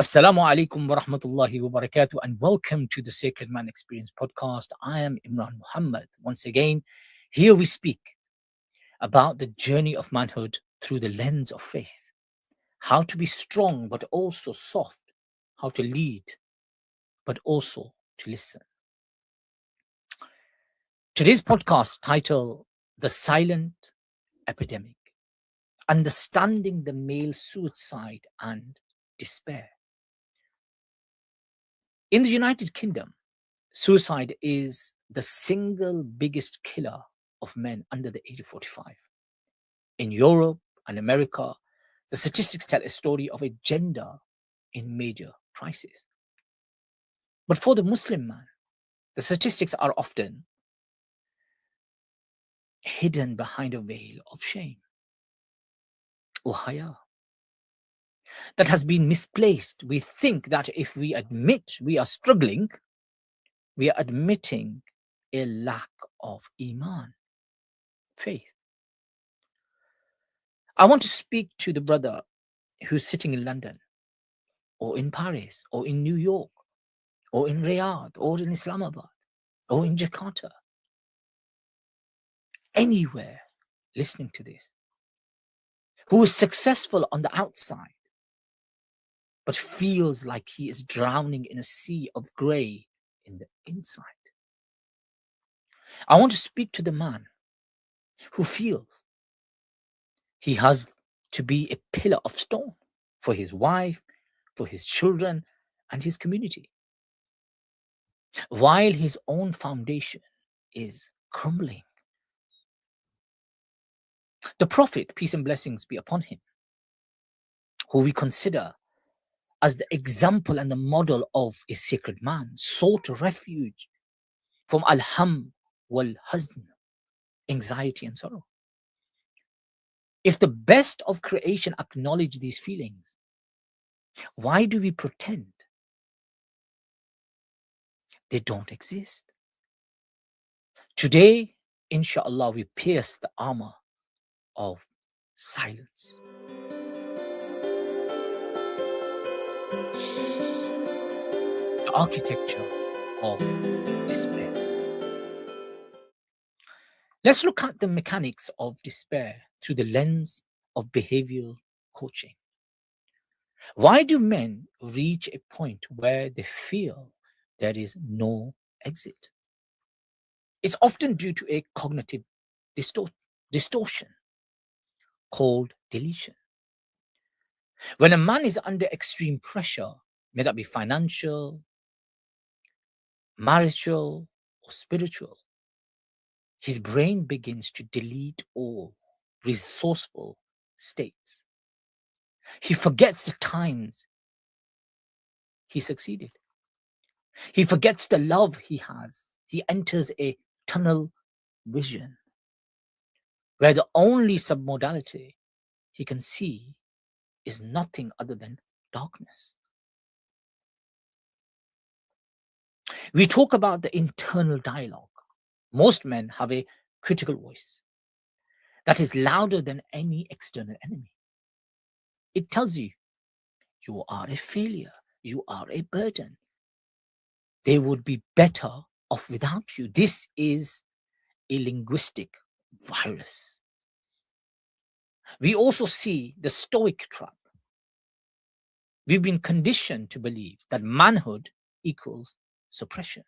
Assalamu alaikum wa rahmatullahi wa barakatuh, and welcome to the Sacred Man Experience podcast. I am Imran Muhammad. Once again, here we speak about the journey of manhood through the lens of faith, how to be strong but also soft, how to lead but also to listen. Today's podcast title, The Silent Epidemic, Understanding the Male Suicide and Despair. In the United Kingdom, suicide is the single biggest killer of men under the age of 45. In Europe and America, the statistics tell a story of a gender in major crisis. But for the Muslim man, the statistics are often hidden behind a veil of shame or haya that has been misplaced. We think that if we admit we are struggling, we are admitting a lack of iman, faith. I want to speak to the brother who's sitting in London or in Paris or in New York or in Riyadh or in Islamabad or in Jakarta, anywhere listening to this, who is successful on the outside but feels like he is drowning in a sea of grey in the inside. I want to speak to the man who feels he has to be a pillar of stone for his wife, for his children, and his community, while his own foundation is crumbling. The Prophet, peace and blessings be upon him, who we consider as the example and the model of a sacred man, sought refuge from al-ham wal-hazn, anxiety and sorrow. If the best of creation acknowledge these feelings, why do we pretend they don't exist? Today, inshallah, we pierce the armor of silence. The architecture of despair. Let's look at the mechanics of despair through the lens of behavioral coaching. Why do men reach a point where they feel there is no exit? It's often due to a cognitive distortion called delusion. When a man is under extreme pressure, may that be financial, marital, or spiritual, his brain begins to delete all resourceful states. He forgets the times he succeeded. He forgets the love he has. He enters a tunnel vision where the only submodality he can see is nothing other than darkness. We talk about the internal dialogue. Most men have a critical voice that is louder than any external enemy. It tells you, you are a failure, you are a burden. They would be better off without you. This is a linguistic virus. We also see the stoic trap. We've been conditioned to believe that manhood equals suppression.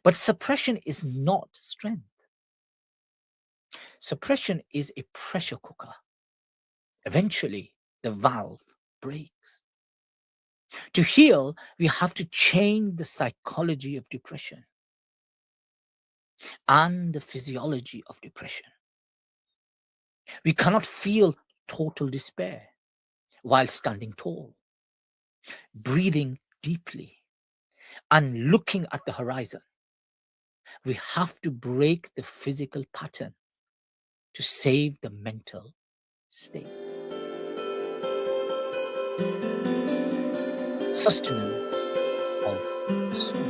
But suppression is not strength. Suppression is a pressure cooker. Eventually, the valve breaks. To heal, we have to change the psychology of depression and the physiology of depression. We cannot feel total despair while standing tall, breathing deeply, and looking at the horizon. We have to break the physical pattern to save the mental state. Sustenance of the soul.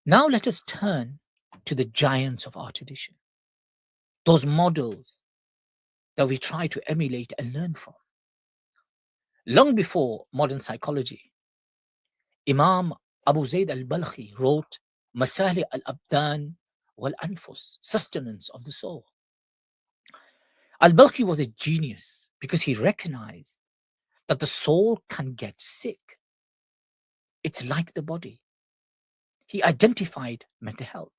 Now let us turn to the giants of our tradition, those models that we try to emulate and learn from. Long before modern psychology, Imam Abu Zayd al-Balkhi wrote Masali al-Abdan wal-Anfus, sustenance of the soul. Al-Balkhi was a genius because he recognized that the soul can get sick. It's like the body. He identified mental health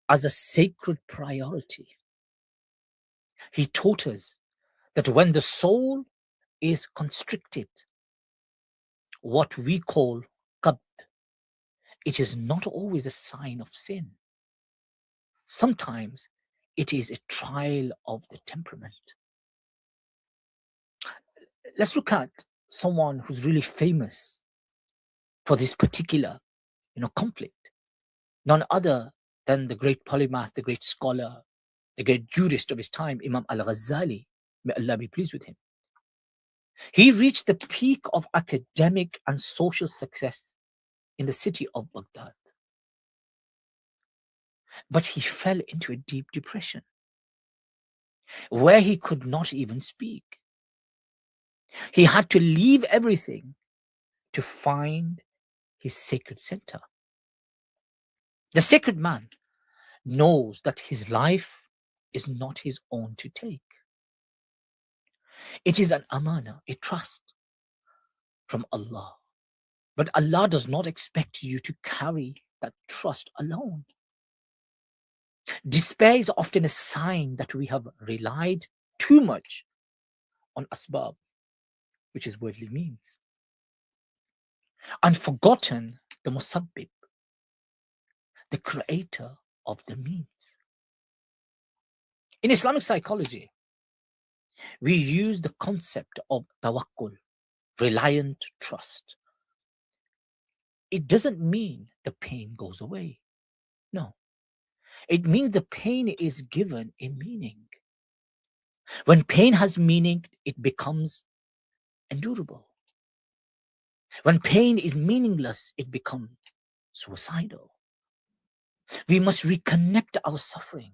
as a sacred priority. He taught us that when the soul is constricted, what we call qabd, it is not always a sign of sin. Sometimes it is a trial of the temperament. Let's look at someone who's really famous for this particular, conflict. None other than the great polymath, the great scholar, the great jurist of his time, Imam al-Ghazali. May Allah be pleased with him. He reached the peak of academic and social success in the city of Baghdad. But he fell into a deep depression where he could not even speak. He had to leave everything to find his sacred center. The sacred man knows that his life is not his own to take. It is an amana, a trust from Allah. But Allah does not expect you to carry that trust alone. Despair is often a sign that we have relied too much on asbab, which is worldly means, and forgotten the musabbib, the creator of the means. In Islamic psychology, we use the concept of tawakkul, reliant trust. It doesn't mean the pain goes away. No. It means the pain is given a meaning. When pain has meaning, it becomes endurable. When pain is meaningless, it becomes suicidal. We must reconnect our suffering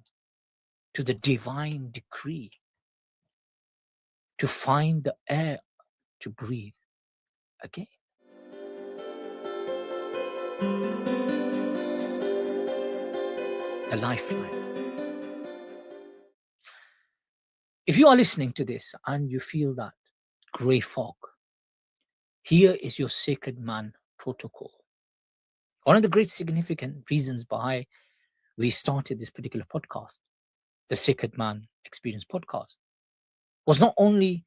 to the divine decree, to find the air to breathe again. The lifeline. If you are listening to this and you feel that grey fog, here is your sacred man protocol. One of the great significant reasons why we started this particular podcast, the Sacred Man Experience podcast, was not only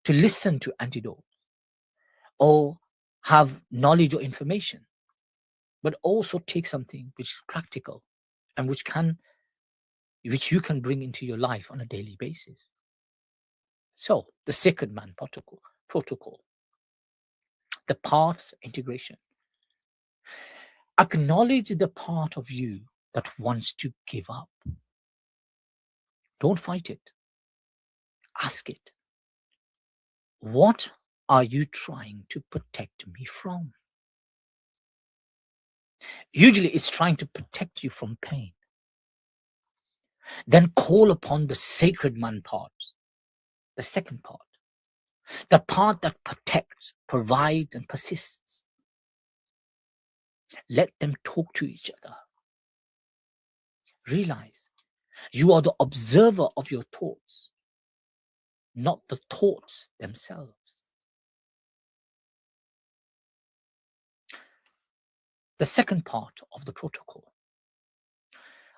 to listen to antidotes or have knowledge or information, but also take something which is practical and which you can bring into your life on a daily basis. So the Sacred Man protocol, the parts integration. Acknowledge the part of you that wants to give up. Don't fight it. Ask it. What are you trying to protect me from? Usually it's trying to protect you from pain. Then call upon the sacred man part, the second part, the part that protects, provides, and persists. Let them talk to each other. Realize you are the observer of your thoughts, not the thoughts themselves. The second part of the protocol.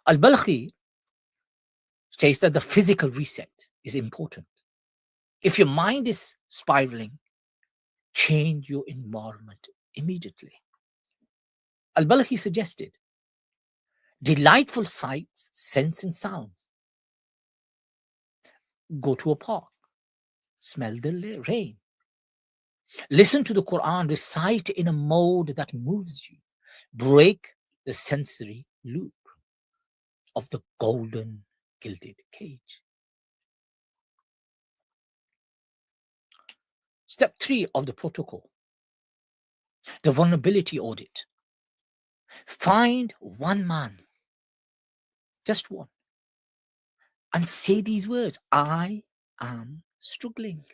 Al-Balkhi states that the physical reset is important. If your mind is spiraling, change your environment immediately. Al-Balkhi suggested delightful sights, scents, and sounds. Go to a park, smell the rain, listen to the Quran, recite in a mode that moves you, break the sensory loop of the golden gilded cage. Step 3 of the protocol, the vulnerability audit. Find one man, just one, and say these words: I am struggling.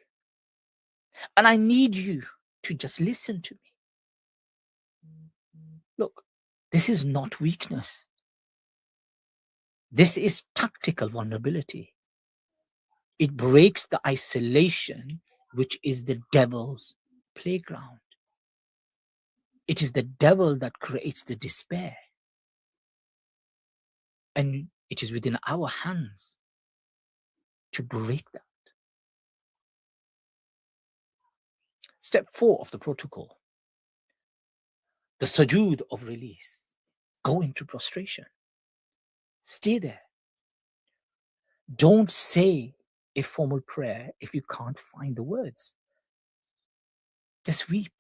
And I need you to just listen to me. Look, this is not weakness. This is tactical vulnerability. It breaks the isolation, which is the devil's playground. It is the devil that creates the despair. And it is within our hands to break that. Step 4 of the protocol, the sujood of release. Go into prostration. Stay there. Don't say a formal prayer if you can't find the words. Just weep.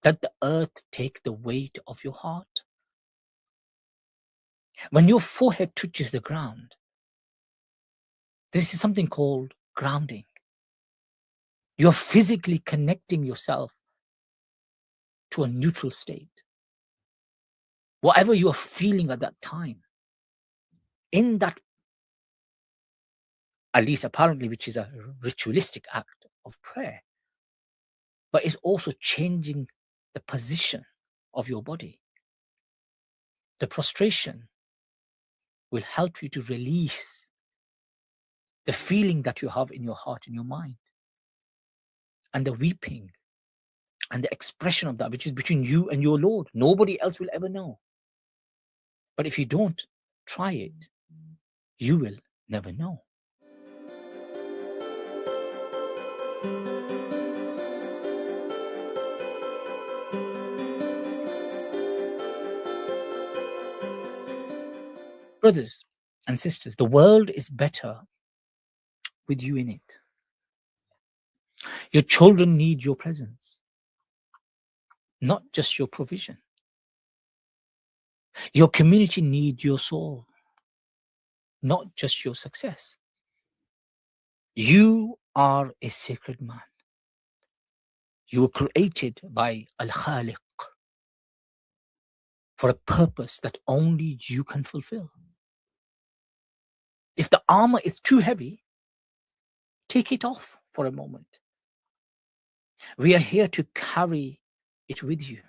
Let the earth take the weight of your heart. When your forehead touches the ground, this is something called grounding. You're physically connecting yourself to a neutral state. Whatever you are feeling at that time, in that, at least apparently, which is a ritualistic act of prayer, but it's also changing the position of your body. The prostration will help you to release the feeling that you have in your heart, in your mind, and the weeping and the expression of that, which is between you and your Lord. Nobody else will ever know. But if you don't try it, you will never know. Brothers and sisters, the world is better with you in it. Your children need your presence, not just your provision. Your community needs your soul, not just your success. You are a sacred man. You were created by Al-Khaliq for a purpose that only you can fulfill. If the armor is too heavy, take it off for a moment. We are here to carry it with you.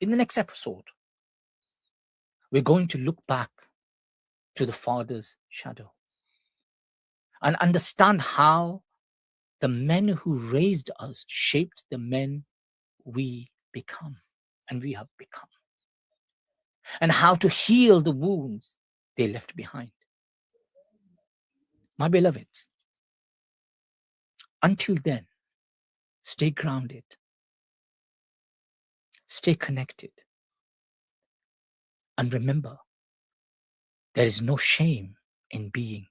In the next episode, we're going to look back to the Father's shadow and understand how the men who raised us shaped the men we become and we have become, and how to heal the wounds they left behind. My beloveds, until then, stay grounded, stay connected, and remember, there is no shame in being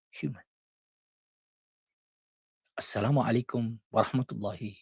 human. Assalamu alaikum wa rahmatullahi